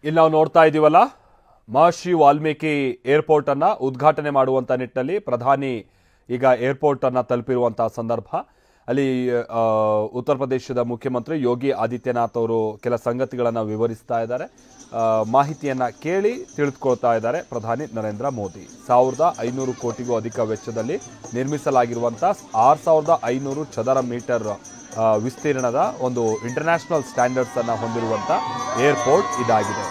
ಇಲ್ಲಿ ನಾವು ನೋಡ್ತಾ ಇದ್ದೀವಲ್ಲ, ಮಹರ್ಷಿ ವಾಲ್ಮೀಕಿ ಏರ್ಪೋರ್ಟ್ ಅನ್ನ ಉದ್ಘಾಟನೆ ಮಾಡುವಂತ ನಿಟ್ಟಿನಲ್ಲಿ ಪ್ರಧಾನಿ ಈಗ ಏರ್ಪೋರ್ಟ್ ಅನ್ನ ತಲುಪಿರುವಂತಹ ಸಂದರ್ಭ. ಅಲ್ಲಿ ಉತ್ತರ ಪ್ರದೇಶದ ಮುಖ್ಯಮಂತ್ರಿ ಯೋಗಿ ಆದಿತ್ಯನಾಥ್ ಅವರು ಕೆಲ ಸಂಗತಿಗಳನ್ನು ವಿವರಿಸ್ತಾ ಇದ್ದಾರೆ. ಮಾಹಿತಿಯನ್ನ ಕೇಳಿ ತಿಳಿದುಕೊಳ್ತಾ ಇದ್ದಾರೆ ಪ್ರಧಾನಿ ನರೇಂದ್ರ ಮೋದಿ. 1500 ಕೋಟಿಗೂ ಅಧಿಕ ವೆಚ್ಚದಲ್ಲಿ ನಿರ್ಮಿಸಲಾಗಿರುವಂತಹ 6500 ಚದರ ಮೀಟರ್ ವಿಸ್ತೀರ್ಣದ ಒಂದು ಇಂಟರ್ನ್ಯಾಷನಲ್ ಸ್ಟ್ಯಾಂಡರ್ಡ್ಸ್ ಅನ್ನ ಹೊಂದಿರುವಂತ ಏರ್ಪೋರ್ಟ್ ಇದಾಗಿದೆ.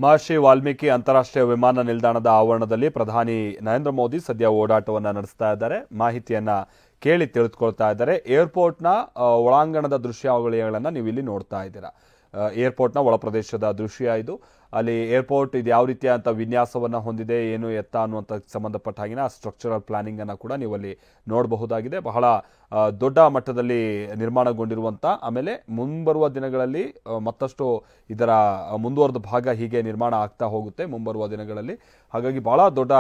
ಮಹರ್ಷಿ ವಾಲ್ಮೀಕಿ ಅಂತಾರಾಷ್ಟ್ರೀಯ ವಿಮಾನ ನಿಲ್ದಾಣದ ಆವರಣದಲ್ಲಿ ಪ್ರಧಾನಿ ನರೇಂದ್ರ ಮೋದಿ ಸದ್ಯ ಓಡಾಟವನ್ನು ನಡೆಸ್ತಾ ಇದ್ದಾರೆ. ಮಾಹಿತಿಯನ್ನ ಕೇಳಿ ತಿಳಿದುಕೊಳ್ತಾ ಇದ್ದಾರೆ. ಏರ್ಪೋರ್ಟ್ನ ಒಳಾಂಗಣದ ದೃಶ್ಯಾವಳಿಗಳನ್ನು ನೀವು ಇಲ್ಲಿ ನೋಡ್ತಾ ಇದ್ದೀರಾ. ಏರ್ಪೋರ್ಟ್ನ ಒಳ ಪ್ರದೇಶದ ದೃಶ್ಯ ಇದು. ಅಲ್ಲಿ ಏರ್ಪೋರ್ಟ್ ಇದು ಯಾವ ರೀತಿಯ ಅಂತ ವಿನ್ಯಾಸವನ್ನು ಹೊಂದಿದೆ, ಏನು ಎತ್ತ ಅನ್ನುವಂಥ ಸಂಬಂಧಪಟ್ಟ ಹಾಗಿನ ಸ್ಟ್ರಕ್ಚರಲ್ ಪ್ಲಾನಿಂಗ್ ಅನ್ನು ಕೂಡ ನೀವು ಅಲ್ಲಿ ನೋಡಬಹುದಾಗಿದೆ. ಬಹಳ ದೊಡ್ಡ ಮಟ್ಟದಲ್ಲಿ ನಿರ್ಮಾಣಗೊಂಡಿರುವಂಥ, ಆಮೇಲೆ ಮುಂಬರುವ ದಿನಗಳಲ್ಲಿ ಮತ್ತಷ್ಟು ಇದರ ಮುಂದುವರೆದ ಭಾಗ ಹೀಗೆ ನಿರ್ಮಾಣ ಆಗ್ತಾ ಹೋಗುತ್ತೆ ಮುಂಬರುವ ದಿನಗಳಲ್ಲಿ. ಹಾಗಾಗಿ ಬಹಳ ದೊಡ್ಡ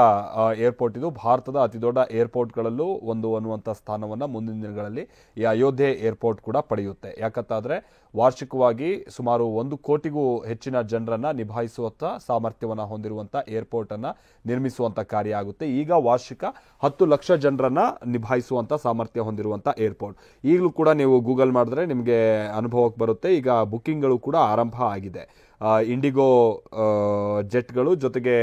ಏರ್ಪೋರ್ಟ್ ಇದು. ಭಾರತದ ಅತಿ ದೊಡ್ಡ ಏರ್ಪೋರ್ಟ್ಗಳಲ್ಲೂ ಒಂದು ಅನ್ನುವಂಥ ಸ್ಥಾನವನ್ನು ಮುಂದಿನ ದಿನಗಳಲ್ಲಿ ಈ ಅಯೋಧ್ಯೆ ಏರ್ಪೋರ್ಟ್ ಕೂಡ ಪಡೆಯುತ್ತೆ. ಯಾಕಂತಾದ್ರೆ ವಾರ್ಷಿಕವಾಗಿ ಸುಮಾರು 1 ಕೋಟಿಗೂ ಹೆಚ್ಚಿನ ಜನರನ್ನ ನಿಭಾಯಿಸುವಂಥ ಸಾಮರ್ಥ್ಯವನ್ನು ಹೊಂದಿರುವಂಥ ಏರ್ಪೋರ್ಟ್ ಅನ್ನ ನಿರ್ಮಿಸುವಂಥ ಕಾರ್ಯ ಆಗುತ್ತೆ. ಈಗ ವಾರ್ಷಿಕ 10 ಲಕ್ಷ ಜನರನ್ನ ನಿಭಾಯಿಸುವಂಥ ಸಾಮರ್ಥ್ಯ ಹೊಂದಿರುವಂಥ ಏರ್ಪೋರ್ಟ್. ಈಗಲೂ ಕೂಡ ನೀವು ಗೂಗಲ್ ಮಾಡಿದ್ರೆ ನಿಮಗೆ ಅನುಭವಕ್ಕೆ ಬರುತ್ತೆ. ಈಗ ಬುಕ್ಕಿಂಗ್ಗಳು ಕೂಡ ಆರಂಭ ಆಗಿದೆ. ಇಂಡಿಗೋ ಜೆಟ್ಗಳು ಜೊತೆಗೆ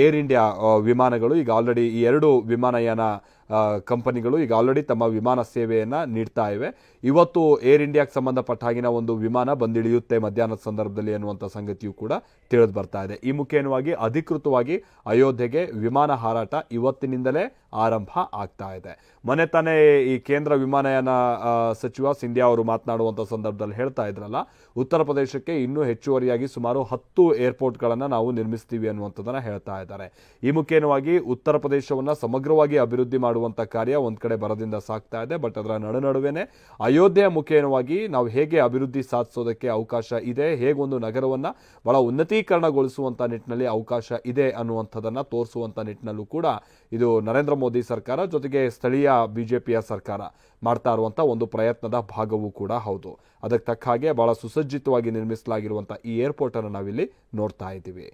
ಏರ್ ಇಂಡಿಯಾ ವಿಮಾನಗಳು ಈಗ ಆಲ್ರೆಡಿ ಈ 2 ವಿಮಾನಯಾನ ಕಂಪನಿಗಳು ಈಗ ಆಲ್ರೆಡಿ ತಮ್ಮ ವಿಮಾನ ಸೇವೆಯನ್ನು ನೀಡ್ತಾ ಇವೆ. ಇವತ್ತು ಏರ್ ಇಂಡಿಯಾಕ್ಕೆ ಸಂಬಂಧಪಟ್ಟ ಹಾಗಿನ ಒಂದು ವಿಮಾನ ಬಂದಿಳಿಯುತ್ತೆ ಮಧ್ಯಾಹ್ನದ ಸಂದರ್ಭದಲ್ಲಿ ಅನ್ನುವಂಥ ಸಂಗತಿಯು ಕೂಡ ತಿಳಿದು ಬರ್ತಾ ಇದೆ. ಈ ಮುಖೇನವಾಗಿ ಅಧಿಕೃತವಾಗಿ ಅಯೋಧ್ಯೆಗೆ ವಿಮಾನ ಹಾರಾಟ ಇವತ್ತಿನಿಂದಲೇ ಆರಂಭ ಆಗ್ತಾ ಇದೆ. ಮೊನ್ನೆ ತಾನೇ ಈ ಕೇಂದ್ರ ವಿಮಾನಯಾನ ಸಚಿವ ಸಿಂಧ್ಯಾ ಅವರು ಮಾತನಾಡುವಂಥ ಸಂದರ್ಭದಲ್ಲಿ ಹೇಳ್ತಾ ಇದ್ರಲ್ಲ, ಉತ್ತರ ಪ್ರದೇಶಕ್ಕೆ ಇನ್ನೂ ಹೆಚ್ಚುವರಿಯಾಗಿ ಸುಮಾರು 10 ಏರ್ಪೋರ್ಟ್ಗಳನ್ನು ನಾವು ನಿರ್ಮಿಸ್ತೀವಿ ಅನ್ನುವಂಥದ್ದನ್ನು ಹೇಳ್ತಾ ಇದ್ದಾರೆ. ಈ ಮುಖೇನವಾಗಿ ಉತ್ತರ ಪ್ರದೇಶವನ್ನು ಸಮಗ್ರವಾಗಿ ಅಭಿವೃದ್ಧಿ ಮಾಡುವಂಥ ಕಾರ್ಯ ಒಂದು ಕಡೆ ಬರದಿಂದ ಸಾಗ್ತಾ ಇದೆ. ಬಟ್ ಅದರ ನಡುವೆನೇ ಅಯೋಧ್ಯೆಯ ಮುಖೇನವಾಗಿ ನಾವು ಹೇಗೆ ಅಭಿವೃದ್ಧಿ ಸಾಧಿಸೋದಕ್ಕೆ ಅವಕಾಶ ಇದೆ, ಹೇಗೊಂದು ನಗರವನ್ನು ಬಹಳ ಉನ್ನತೀಕರಣಗೊಳಿಸುವಂಥ ನಿಟ್ಟಿನಲ್ಲಿ ಅವಕಾಶ ಇದೆ ಅನ್ನುವಂಥದ್ದನ್ನು ತೋರಿಸುವಂಥ ನಿಟ್ಟಿನಲ್ಲೂ ಕೂಡ ಇದು ನರೇಂದ್ರ ಮೋದಿ ಸರ್ಕಾರ ಜೊತೆಗೆ ಸ್ಥಳೀಯ ಬಿಜೆಪಿಯ ಸರ್ಕಾರ ಮಾಡ್ತಾ ಇರುವಂಥ ಒಂದು ಪ್ರಯತ್ನದ ಭಾಗವೂ ಕೂಡ ಹೌದು. ಅದಕ್ಕೆ ತಕ್ಕ ಹಾಗೆ ಬಹಳ ಸುಸಜ್ಜಿತವಾಗಿ ನಿರ್ಮಿಸಲಾಗಿರುವಂಥ ಈ ಏರ್ಪೋರ್ಟ್ ಅನ್ನು ನಾವಿಲ್ಲಿ ನೋಡ್ತಾ ಇದ್ದೀವಿ.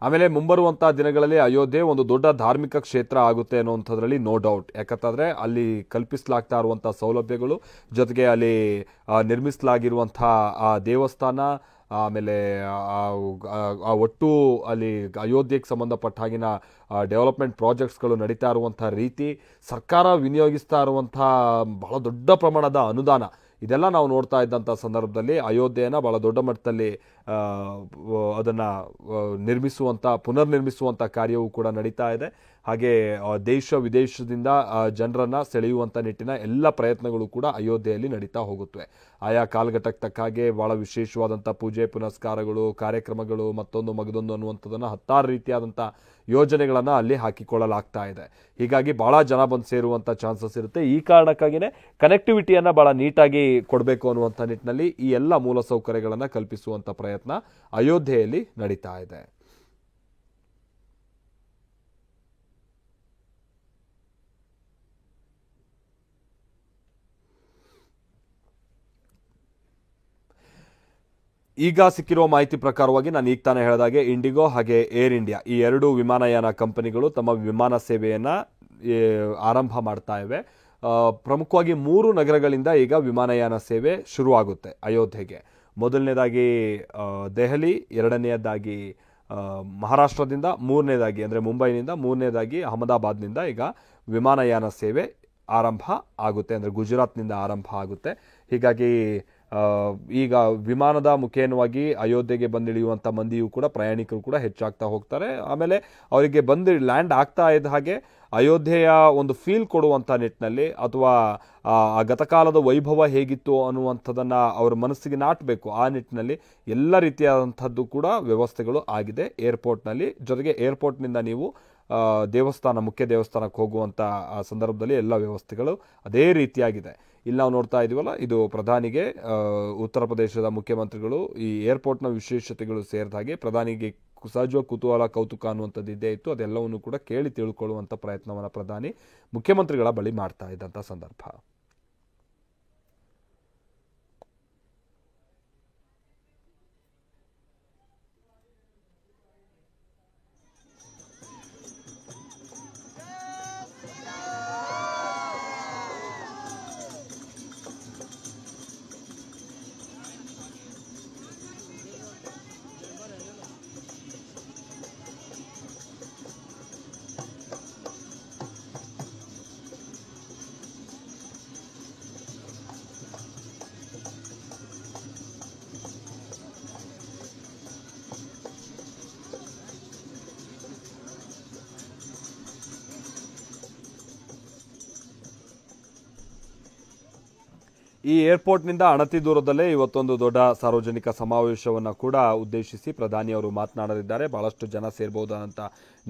ಆಮೇಲೆ ಮುಂಬರುವಂತಹ ದಿನಗಳಲ್ಲಿ ಅಯೋಧ್ಯೆ ಒಂದು ದೊಡ್ಡ ಧಾರ್ಮಿಕ ಕ್ಷೇತ್ರ ಆಗುತ್ತೆ ಅನ್ನುವಂಥದ್ರಲ್ಲಿ ನೋ ಡೌಟ್. ಯಾಕಂತಂದ್ರೆ ಅಲ್ಲಿ ಕಲ್ಪಿಸಲಾಗ್ತಾ ಇರುವಂಥ ಸೌಲಭ್ಯಗಳು ಜೊತೆಗೆ ಅಲ್ಲಿ ನಿರ್ಮಿಸಲಾಗಿರುವಂಥ ಆ ದೇವಸ್ಥಾನ, ಆಮೇಲೆ ಒಟ್ಟು ಅಲ್ಲಿ ಅಯೋಧ್ಯೆಗೆ ಸಂಬಂಧಪಟ್ಟ ಹಾಗಿನ ಡೆವಲಪ್ಮೆಂಟ್ ಪ್ರಾಜೆಕ್ಟ್ಸ್ಗಳು ನಡೀತಾ ಇರುವಂಥ ರೀತಿ, ಸರ್ಕಾರ ವಿನಿಯೋಗಿಸ್ತಾ ಇರುವಂಥ ಬಹಳ ದೊಡ್ಡ ಪ್ರಮಾಣದ ಅನುದಾನ, ಇದೆಲ್ಲ ನಾವು ನೋಡ್ತಾ ಇದ್ದಂಥ ಸಂದರ್ಭದಲ್ಲಿ ಅಯೋಧ್ಯೆಯನ್ನು ಬಹಳ ದೊಡ್ಡ ಮಟ್ಟದಲ್ಲಿ ಅದನ್ನು ಪುನರ್ ನಿರ್ಮಿಸುವಂಥ ಕಾರ್ಯವೂ ಕೂಡ ನಡೀತಾ ಇದೆ. ಹಾಗೆ ದೇಶ ವಿದೇಶದಿಂದ ಜನರನ್ನು ಸೆಳೆಯುವಂಥ ನಿಟ್ಟಿನ ಎಲ್ಲ ಪ್ರಯತ್ನಗಳು ಕೂಡ ಅಯೋಧ್ಯೆಯಲ್ಲಿ ನಡೀತಾ ಹೋಗುತ್ತವೆ. ಆಯಾ ಕಾಲಘಟ್ಟಕ್ಕೆ ತಕ್ಕ ಹಾಗೆ ಭಾಳ ವಿಶೇಷವಾದಂಥ ಪೂಜೆ ಪುನಸ್ಕಾರಗಳು, ಕಾರ್ಯಕ್ರಮಗಳು, ಮತ್ತೊಂದು ಮಗದೊಂದು ಅನ್ನುವಂಥದ್ದನ್ನು 10 ರೀತಿಯಾದಂಥ ಯೋಜನೆಗಳನ್ನು ಅಲ್ಲಿ ಹಾಕಿಕೊಳ್ಳಲಾಗ್ತಾ ಇದೆ. ಹೀಗಾಗಿ ಭಾಳ ಜನ ಬಂದು ಸೇರುವಂಥ ಚಾನ್ಸಸ್ ಇರುತ್ತೆ. ಈ ಕಾರಣಕ್ಕಾಗಿಯೇ ಕನೆಕ್ಟಿವಿಟಿಯನ್ನು ಭಾಳ ನೀಟಾಗಿ ಕೊಡಬೇಕು ಅನ್ನುವಂಥ ನಿಟ್ಟಿನಲ್ಲಿ ಈ ಎಲ್ಲ ಮೂಲಸೌಕರ್ಯಗಳನ್ನು ಕಲ್ಪಿಸುವಂಥ ಪ್ರಯತ್ನ ಅಯೋಧ್ಯೆಯಲ್ಲಿ ನಡೀತಾ ಇದೆ. ಈಗ ಸಿಕ್ಕಿರುವ ಮಾಹಿತಿ ಪ್ರಕಾರವಾಗಿ ನಾನು ಈಗ ತಾನೇ ಹೇಳಿದಾಗೆ ಇಂಡಿಗೋ ಹಾಗೆ ಏರ್ ಇಂಡಿಯಾ ಈ 2 ವಿಮಾನಯಾನ ಕಂಪನಿಗಳು ತಮ್ಮ ವಿಮಾನ ಸೇವೆಯನ್ನು ಆರಂಭ ಮಾಡ್ತಾ ಇವೆ. ಪ್ರಮುಖವಾಗಿ 3 ನಗರಗಳಿಂದ ಈಗ ವಿಮಾನಯಾನ ಸೇವೆ ಶುರುವಾಗುತ್ತೆ ಅಯೋಧ್ಯೆಗೆ. ಮೊದಲನೇದಾಗಿ ದೆಹಲಿ, ಎರಡನೆಯದಾಗಿ ಮಹಾರಾಷ್ಟ್ರದಿಂದ, ಮೂರನೇದಾಗಿ ಅಂದರೆ ಮುಂಬೈನಿಂದ, ಮೂರನೇದಾಗಿ ಅಹಮದಾಬಾದ್ನಿಂದ ಈಗ ವಿಮಾನಯಾನ ಸೇವೆ ಆರಂಭ ಆಗುತ್ತೆ, ಅಂದರೆ ಗುಜರಾತ್ನಿಂದ ಆರಂಭ ಆಗುತ್ತೆ. ಹೀಗಾಗಿ ಈಗ ವಿಮಾನದ ಮುಖೇನವಾಗಿ ಅಯೋಧ್ಯೆಗೆ ಬಂದಿಳಿಯುವಂಥ ಮಂದಿಯೂ ಕೂಡ, ಪ್ರಯಾಣಿಕರು ಕೂಡ ಹೆಚ್ಚಾಗ್ತಾ ಹೋಗ್ತಾರೆ. ಆಮೇಲೆ ಅವರಿಗೆ ಬಂದು ಲ್ಯಾಂಡ್ ಆಗ್ತಾ ಇದ್ದ ಹಾಗೆ ಅಯೋಧ್ಯೆಯ ಒಂದು ಫೀಲ್ ಕೊಡುವಂಥ ನಿಟ್ಟಿನಲ್ಲಿ, ಅಥವಾ ಆ ಗತಕಾಲದ ವೈಭವ ಹೇಗಿತ್ತು ಅನ್ನುವಂಥದ್ದನ್ನು ಅವರ ಮನಸ್ಸಿಗೆ ನಾಟಬೇಕು, ಆ ನಿಟ್ಟಿನಲ್ಲಿ ಎಲ್ಲ ರೀತಿಯಾದಂಥದ್ದು ಕೂಡ ವ್ಯವಸ್ಥೆಗಳು ಆಗಿದೆ ಏರ್ಪೋರ್ಟ್ನಲ್ಲಿ. ಜೊತೆಗೆ ಏರ್ಪೋರ್ಟ್ನಿಂದ ನೀವು ಮುಖ್ಯ ದೇವಸ್ಥಾನಕ್ಕೆ ಹೋಗುವಂಥ ಸಂದರ್ಭದಲ್ಲಿ ಎಲ್ಲ ವ್ಯವಸ್ಥೆಗಳು ಅದೇ ರೀತಿಯಾಗಿದೆ. ಇಲ್ಲಿ ನಾವು ನೋಡ್ತಾ ಇದೀವಲ್ಲ, ಇದು ಪ್ರಧಾನಿಗೆ ಉತ್ತರ ಪ್ರದೇಶದ ಮುಖ್ಯಮಂತ್ರಿಗಳು ಈ ಏರ್ಪೋರ್ಟ್ನ ವಿಶೇಷತೆಗಳು ಸೇರಿದ ಹಾಗೆ ಪ್ರಧಾನಿಗೆ ಸಹಜವಾಗಿ ಕುತೂಹಲ, ಕೌತುಕ ಅನ್ನುವಂಥದ್ದು ಇದ್ದೇ ಇತ್ತು. ಅದೆಲ್ಲವನ್ನು ಕೂಡ ಕೇಳಿ ತಿಳ್ಕೊಳ್ಳುವಂಥ ಪ್ರಯತ್ನವನ್ನು ಪ್ರಧಾನಿ ಮುಖ್ಯಮಂತ್ರಿಗಳ ಬಳಿ ಮಾಡ್ತಾ ಇದ್ದಂಥ ಸಂದರ್ಭ. ಈ ಏರ್ಪೋರ್ಟ್ನಿಂದ ಅಣತಿ ದೂರದಲ್ಲೇ ಇವತ್ತೊಂದು ದೊಡ್ಡ ಸಾರ್ವಜನಿಕ ಸಮಾವೇಶವನ್ನು ಕೂಡ ಉದ್ದೇಶಿಸಿ ಪ್ರಧಾನಿಯವರು ಮಾತನಾಡಲಿದ್ದಾರೆ. ಬಹಳಷ್ಟು ಜನ ಸೇರಬಹುದಾದಂಥ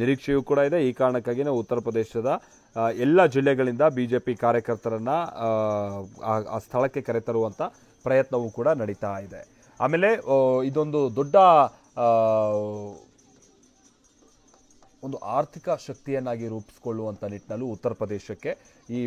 ನಿರೀಕ್ಷೆಯೂ ಕೂಡ ಇದೆ. ಈ ಕಾರಣಕ್ಕಾಗಿಯೇ ಉತ್ತರ ಪ್ರದೇಶದ ಎಲ್ಲ ಜಿಲ್ಲೆಗಳಿಂದ ಬಿಜೆಪಿ ಕಾರ್ಯಕರ್ತರನ್ನ ಆ ಸ್ಥಳಕ್ಕೆ ಕರೆತರುವಂಥ ಪ್ರಯತ್ನವೂ ಕೂಡ ನಡೀತಾ ಇದೆ. ಆಮೇಲೆ ಇದೊಂದು ದೊಡ್ಡ ಒಂದು ಆರ್ಥಿಕ ಶಕ್ತಿಯನ್ನಾಗಿ ರೂಪಿಸಿಕೊಳ್ಳುವಂಥ ನಿಟ್ಟಿನಲ್ಲೂ ಉತ್ತರ ಪ್ರದೇಶಕ್ಕೆ ಈ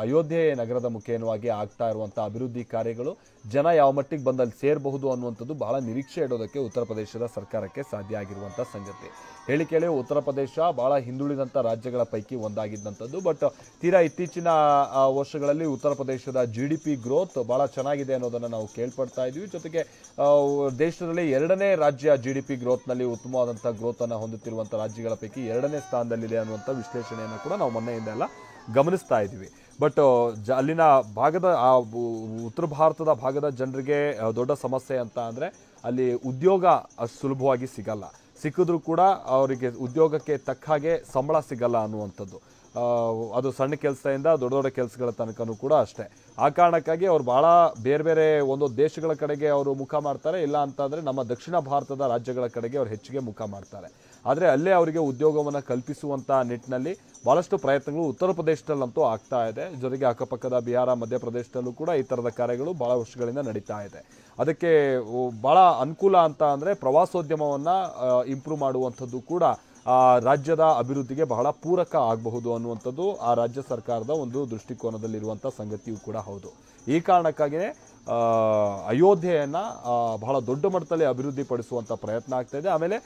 ಅಯೋಧ್ಯೆ ನಗರದ ಮುಖೇನವಾಗಿ ಆಗ್ತಾ ಇರುವಂಥ ಅಭಿವೃದ್ಧಿ ಕಾರ್ಯಗಳು ಜನ ಯಾವ ಮಟ್ಟಿಗೆ ಬಂದಲ್ಲಿ ಸೇರಬಹುದು ಅನ್ನುವಂಥದ್ದು ಬಹಳ ನಿರೀಕ್ಷೆ ಇಡೋದಕ್ಕೆ ಉತ್ತರ ಪ್ರದೇಶದ ಸರ್ಕಾರಕ್ಕೆ ಸಾಧ್ಯ ಆಗಿರುವಂಥ ಸಂಗತಿ. ಹೇಳಿಕೆಯಲ್ಲಿ ಉತ್ತರ ಪ್ರದೇಶ ಬಹಳ ಹಿಂದುಳಿದಂಥ ರಾಜ್ಯಗಳ ಪೈಕಿ ಒಂದಾಗಿದ್ದಂಥದ್ದು. ಬಟ್ ತೀರಾ ಇತ್ತೀಚಿನ ವರ್ಷಗಳಲ್ಲಿ ಉತ್ತರ ಪ್ರದೇಶದ GDP ಗ್ರೋತ್ ಬಹಳ ಚೆನ್ನಾಗಿದೆ ಅನ್ನೋದನ್ನು ನಾವು ಕೇಳ್ಪಡ್ತಾ ಇದ್ವಿ. ಜೊತೆಗೆ ದೇಶದಲ್ಲಿ ಎರಡನೇ ರಾಜ್ಯ GDP ಗ್ರೋತ್ನಲ್ಲಿ ಉತ್ತಮವಾದಂಥ ಗ್ರೋತನ್ನು ಹೊಂದುತ್ತಿರುವಂಥ ರಾಜ್ಯಗಳ ಪೈಕಿ ಎರಡನೇ ಸ್ಥಾನದಲ್ಲಿದೆ ಅನ್ನುವಂಥ ವಿಶ್ಲೇಷಣೆಯನ್ನು ಕೂಡ ನಾವು ಮೊನ್ನೆಯಿಂದ ಎಲ್ಲ ಗಮನಿಸ್ತಾ ಇದ್ದೀವಿ. ಬಟ್ ಅಲ್ಲಿನ ಭಾಗದ ಉತ್ತರ ಭಾರತದ ಭಾಗದ ಜನರಿಗೆ ದೊಡ್ಡ ಸಮಸ್ಯೆ ಅಂತ ಅಂದರೆ ಅಲ್ಲಿ ಉದ್ಯೋಗ ಅಷ್ಟು ಸುಲಭವಾಗಿ ಸಿಗಲ್ಲ. ಸಿಕ್ಕಿದ್ರೂ ಕೂಡ ಅವರಿಗೆ ಉದ್ಯೋಗಕ್ಕೆ ತಕ್ಕ ಹಾಗೆ ಸಂಬಳ ಸಿಗಲ್ಲ ಅನ್ನುವಂಥದ್ದು. ಅದು ಸಣ್ಣ ಕೆಲಸದಿಂದ ದೊಡ್ಡ ದೊಡ್ಡ ಕೆಲಸಗಳ ತನಕನೂ ಕೂಡ ಅಷ್ಟೇ. ಆ ಕಾರಣಕ್ಕಾಗಿ ಅವ್ರು ಭಾಳ ಬೇರೆ ಬೇರೆ ಒಂದು ದೇಶಗಳ ಕಡೆಗೆ ಅವರು ಮುಖ ಮಾಡ್ತಾರೆ. ಇಲ್ಲ ಅಂತಂದರೆ ನಮ್ಮ ದಕ್ಷಿಣ ಭಾರತದ ರಾಜ್ಯಗಳ ಕಡೆಗೆ ಅವ್ರು ಹೆಚ್ಚಿಗೆ ಮುಖ ಮಾಡ್ತಾರೆ. ಆದರೆ ಅಲ್ಲೇ ಅವರಿಗೆ ಉದ್ಯೋಗವನ್ನು ಕಲ್ಪಿಸುವಂಥ ನಿಟ್ಟಿನಲ್ಲಿ ಭಾಳಷ್ಟು ಪ್ರಯತ್ನಗಳು ಉತ್ತರ ಪ್ರದೇಶದಲ್ಲಂತೂ ಆಗ್ತಾ ಇದೆ. ಜೊತೆಗೆ ಅಕ್ಕಪಕ್ಕದ ಬಿಹಾರ, ಮಧ್ಯಪ್ರದೇಶದಲ್ಲೂ ಕೂಡ ಈ ಥರದ ಕಾರ್ಯಗಳು ಭಾಳ ವರ್ಷಗಳಿಂದ ನಡೀತಾ ಇದೆ. ಅದಕ್ಕೆ ಭಾಳ ಅನುಕೂಲ ಅಂತ ಅಂದರೆ ಪ್ರವಾಸೋದ್ಯಮವನ್ನು ಇಂಪ್ರೂವ್ ಮಾಡುವಂಥದ್ದು ಕೂಡ ಆ ರಾಜ್ಯದ ಅಭಿವೃದ್ಧಿಗೆ ಬಹಳ ಪೂರಕ ಆಗಬಹುದು ಅನ್ನುವಂಥದ್ದು ಆ ರಾಜ್ಯ ಸರ್ಕಾರದ ಒಂದು ದೃಷ್ಟಿಕೋನದಲ್ಲಿರುವಂಥ ಸಂಗತಿಯೂ ಕೂಡ ಹೌದು. ಈ ಕಾರಣಕ್ಕಾಗಿಯೇ ಅಯೋಧ್ಯೆಯನ್ನು ಬಹಳ ದೊಡ್ಡ ಮಟ್ಟದಲ್ಲಿ ಅಭಿವೃದ್ಧಿ ಪಡಿಸುವಂಥ ಪ್ರಯತ್ನ ಆಗ್ತಾ ಇದೆ. ಆಮೇಲೆ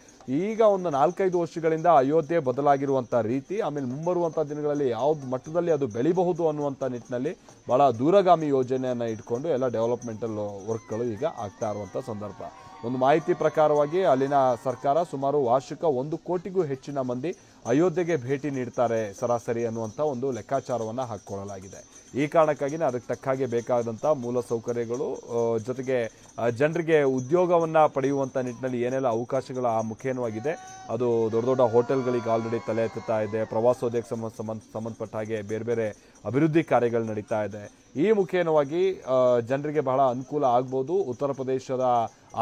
ಈಗ ಒಂದು 4-5 ವರ್ಷಗಳಿಂದ ಅಯೋಧ್ಯೆ ಬದಲಾಗಿರುವಂಥ ರೀತಿ, ಆಮೇಲೆ ಮುಂಬರುವಂಥ ದಿನಗಳಲ್ಲಿ ಯಾವ ಮಟ್ಟದಲ್ಲಿ ಅದು ಬೆಳಿಬಹುದು ಅನ್ನುವಂಥ ನಿಟ್ಟಿನಲ್ಲಿ ಭಾಳ ದೂರಗಾಮಿ ಯೋಜನೆಯನ್ನು ಇಟ್ಕೊಂಡು ಎಲ್ಲ ಡೆವಲಪ್ಮೆಂಟಲ್ ವರ್ಕ್ಗಳು ಈಗ ಆಗ್ತಾ ಇರುವಂಥ ಸಂದರ್ಭ. ಒಂದು ಮಾಹಿತಿ ಪ್ರಕಾರವಾಗಿ ಅಲ್ಲಿನ ಸರ್ಕಾರ ಸುಮಾರು ವಾರ್ಷಿಕ 1 ಕೋಟಿಗೂ ಹೆಚ್ಚಿನ ಮಂದಿ ಅಯೋಧ್ಯೆಗೆ ಭೇಟಿ ನೀಡ್ತಾರೆ ಸರಾಸರಿ ಅನ್ನುವಂಥ ಒಂದು ಲೆಕ್ಕಾಚಾರವನ್ನು ಹಾಕಿಕೊಳ್ಳಲಾಗಿದೆ. ಈ ಕಾರಣಕ್ಕಾಗಿ ಅದಕ್ಕೆ ತಕ್ಕ ಹಾಗೆ ಬೇಕಾದಂಥ ಮೂಲ ಸೌಕರ್ಯಗಳು, ಜೊತೆಗೆ ಜನರಿಗೆ ಉದ್ಯೋಗವನ್ನು ಪಡೆಯುವಂಥ ನಿಟ್ಟಿನಲ್ಲಿ ಏನೆಲ್ಲ ಅವಕಾಶಗಳು ಆ ಮುಖೇನವಾಗಿದೆ ಅದು ದೊಡ್ಡ ದೊಡ್ಡ ಹೋಟೆಲ್ಗಳಿಗೆ ಆಲ್ರೆಡಿ ತಲೆ ಎತ್ತುತ್ತಾ ಇದೆ. ಪ್ರವಾಸೋದ್ಯಕ್ಕೆ ಸಂಬಂಧಪಟ್ಟ ಹಾಗೆ ಬೇರೆ ಬೇರೆ ಅಭಿವೃದ್ಧಿ ಕಾರ್ಯಗಳು ನಡೀತಾ ಇದೆ. ಈ ಮುಖೇನವಾಗಿ ಜನರಿಗೆ ಬಹಳ ಅನುಕೂಲ ಆಗ್ಬೋದು. ಉತ್ತರ ಪ್ರದೇಶದ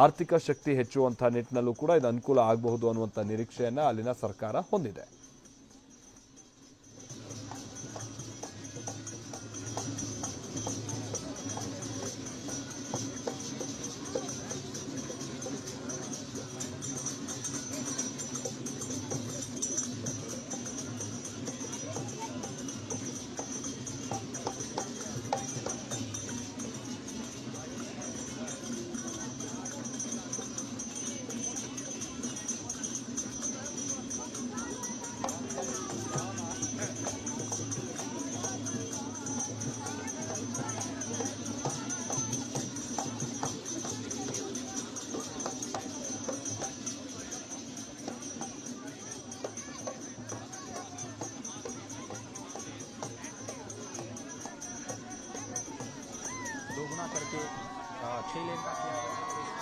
ಆರ್ಥಿಕ ಶಕ್ತಿ ಹೆಚ್ಚುವಂಥ ನಿಟ್ಟಿನಲ್ಲೂ ಕೂಡ ಇದು ಅನುಕೂಲ ಆಗಬಹುದು ಅನ್ನುವಂಥ ನಿರೀಕ್ಷೆಯನ್ನು ಅಲ್ಲಿನ ಸರ್ಕಾರ ಹೊಂದಿದೆ.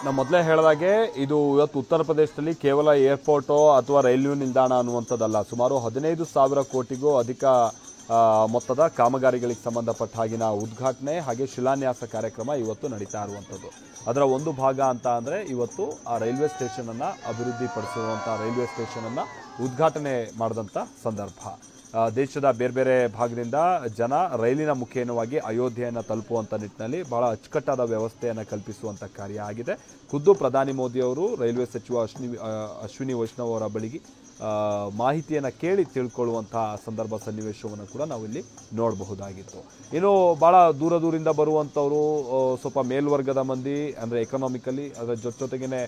ನಾವು ಮೊದಲೇ ಹೇಳಿದಾಗೆ ಇದು ಇವತ್ತು ಉತ್ತರ ಪ್ರದೇಶದಲ್ಲಿ ಕೇವಲ ಏರ್ಪೋರ್ಟೋ ಅಥವಾ ರೈಲ್ವೆ ನಿಲ್ದಾಣ ಅನ್ನುವಂಥದ್ದಲ್ಲ. ಸುಮಾರು 15,000 ಕೋಟಿಗೂ ಅಧಿಕ ಮೊತ್ತದ ಕಾಮಗಾರಿಗಳಿಗೆ ಸಂಬಂಧಪಟ್ಟ ಹಾಗಿನ ಉದ್ಘಾಟನೆ ಹಾಗೆ ಶಿಲಾನ್ಯಾಸ ಕಾರ್ಯಕ್ರಮ ಇವತ್ತು ನಡೀತಾ ಇರುವಂಥದ್ದು. ಅದರ ಒಂದು ಭಾಗ ಅಂತ ಅಂದರೆ ಇವತ್ತು ಆ ರೈಲ್ವೆ ಸ್ಟೇಷನನ್ನು ಅಭಿವೃದ್ಧಿಪಡಿಸಿರುವಂಥ ರೈಲ್ವೆ ಸ್ಟೇಷನನ್ನು ಉದ್ಘಾಟನೆ ಮಾಡಿದಂಥ ಸಂದರ್ಭ. ದೇಶದ ಬೇರೆ ಬೇರೆ ಭಾಗದಿಂದ ಜನ ರೈಲಿನ ಮುಖೇನವಾಗಿ ಅಯೋಧ್ಯೆಯನ್ನು ತಲುಪುವಂಥ ನಿಟ್ಟಿನಲ್ಲಿ ಬಹಳ ಅಚ್ಚುಕಟ್ಟಾದ ವ್ಯವಸ್ಥೆಯನ್ನು ಕಲ್ಪಿಸುವಂಥ ಕಾರ್ಯ ಆಗಿದೆ. ಖುದ್ದು ಪ್ರಧಾನಿ ಮೋದಿಯವರು ರೈಲ್ವೆ ಸಚಿವ ಅಶ್ವಿನಿ ವೈಷ್ಣವ್ ಅವರ ಬಳಿಗೆ ಮಾಹಿತಿಯನ್ನು ಕೇಳಿ ತಿಳ್ಕೊಳ್ಳುವಂತಹ ಸಂದರ್ಭ ಸನ್ನಿವೇಶವನ್ನು ಕೂಡ ನಾವಿಲ್ಲಿ ನೋಡಬಹುದಾಗಿತ್ತು. ಇನ್ನು ಭಾಳ ದೂರದಿಂದ ಬರುವಂಥವರು ಸ್ವಲ್ಪ ಮೇಲ್ವರ್ಗದ ಮಂದಿ ಅಂದರೆ ಎಕನಾಮಿಕಲಿ ಅದರ ಜೊತೆಗೇ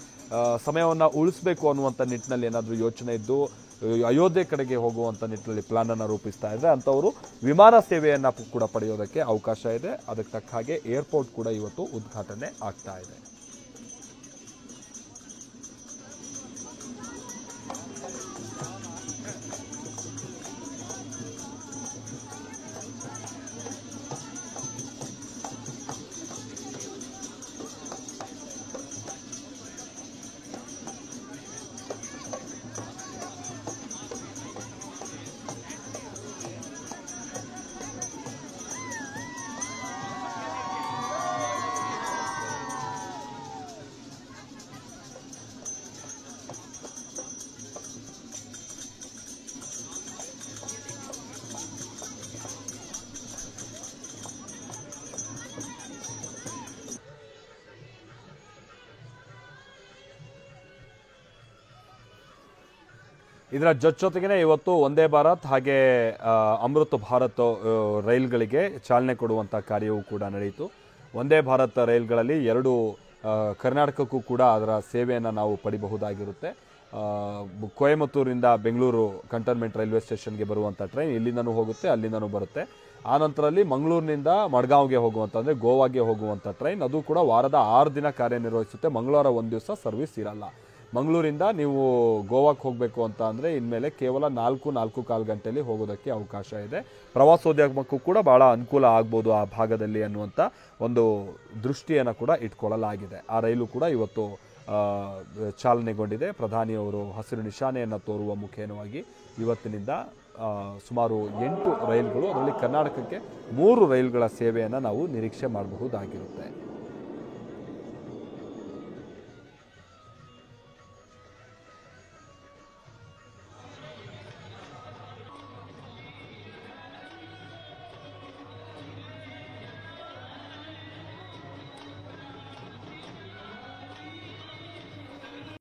ಸಮಯವನ್ನು ಉಳಿಸಬೇಕು ಅನ್ನುವಂಥ ನಿಟ್ಟಿನಲ್ಲಿ ಏನಾದರೂ ಯೋಚನೆ ಇದ್ದು ಅಯೋಧ್ಯೆ ಕಡೆಗೆ ಹೋಗುವಂಥ ನಿಟ್ಟಿನಲ್ಲಿ ಪ್ಲಾನನ್ನು ರೂಪಿಸ್ತಾ ಇದ್ದರೆ ಅಂಥವರು ವಿಮಾನ ಸೇವೆಯನ್ನು ಕೂಡ ಪಡೆಯೋದಕ್ಕೆ ಅವಕಾಶ ಇದೆ. ಅದಕ್ಕೆ ತಕ್ಕ ಹಾಗೆ ಏರ್ಪೋರ್ಟ್ ಕೂಡ ಇವತ್ತು ಉದ್ಘಾಟನೆ ಆಗ್ತಾ ಇದೆ. ಇದರ ಜೊತೆಗೇ ಇವತ್ತು ವಂದೇ ಭಾರತ್ ಹಾಗೆ ಅಮೃತ್ ಭಾರತ್ ರೈಲ್ಗಳಿಗೆ ಚಾಲನೆ ಕೊಡುವಂಥ ಕಾರ್ಯವೂ ಕೂಡ ನಡೆಯಿತು. ವಂದೇ ಭಾರತ್ ರೈಲ್ಗಳಲ್ಲಿ 2 ಕರ್ನಾಟಕಕ್ಕೂ ಕೂಡ ಅದರ ಸೇವೆಯನ್ನು ನಾವು ಪಡಿಬಹುದಾಗಿರುತ್ತೆ. ಕೊಯಮತ್ತೂರಿಂದ ಬೆಂಗಳೂರು ಕಂಟೋನ್ಮೆಂಟ್ ರೈಲ್ವೆ ಸ್ಟೇಷನ್ಗೆ ಬರುವಂಥ ಟ್ರೈನ್ ಇಲ್ಲಿಂದನೂ ಹೋಗುತ್ತೆ, ಅಲ್ಲಿಂದನೂ ಬರುತ್ತೆ. ಆ ನಂತರದಲ್ಲಿ ಮಂಗಳೂರಿನಿಂದ ಮಡ್ಗಾಂವ್ಗೆ ಹೋಗುವಂಥ ಅಂದರೆ ಗೋವಾಗೆ ಹೋಗುವಂಥ ಟ್ರೈನ್ ಅದು ಕೂಡ ವಾರದ 6 ದಿನ ಕಾರ್ಯನಿರ್ವಹಿಸುತ್ತೆ. ಮಂಗಳವಾರ ಒಂದು ದಿವಸ ಸರ್ವಿಸ್ ಇರಲ್ಲ. ಮಂಗಳೂರಿಂದ ನೀವು ಗೋವಾಕ್ಕೆ ಹೋಗಬೇಕು ಅಂತ ಅಂದರೆ ಇನ್ಮೇಲೆ ಕೇವಲ 4-4.25 ಗಂಟೆಯಲ್ಲಿ ಹೋಗೋದಕ್ಕೆ ಅವಕಾಶ ಇದೆ. ಪ್ರವಾಸೋದ್ಯಮಕ್ಕೂ ಕೂಡ ಭಾಳ ಅನುಕೂಲ ಆಗ್ಬೋದು ಆ ಭಾಗದಲ್ಲಿ ಅನ್ನುವಂಥ ಒಂದು ದೃಷ್ಟಿಯನ್ನು ಕೂಡ ಇಟ್ಕೊಳ್ಳಲಾಗಿದೆ. ಆ ರೈಲು ಕೂಡ ಇವತ್ತು ಚಾಲನೆಗೊಂಡಿದೆ. ಪ್ರಧಾನಿಯವರು ಹಸಿರು ನಿಶಾನೆಯನ್ನು ತೋರುವ ಮುಖೇನವಾಗಿ ಇವತ್ತಿನಿಂದ ಸುಮಾರು 8 ರೈಲುಗಳು, ಅದರಲ್ಲಿ ಕರ್ನಾಟಕಕ್ಕೆ 3 ರೈಲುಗಳ ಸೇವೆಯನ್ನು ನಾವು ನಿರೀಕ್ಷೆ ಮಾಡಬಹುದಾಗಿರುತ್ತೆ.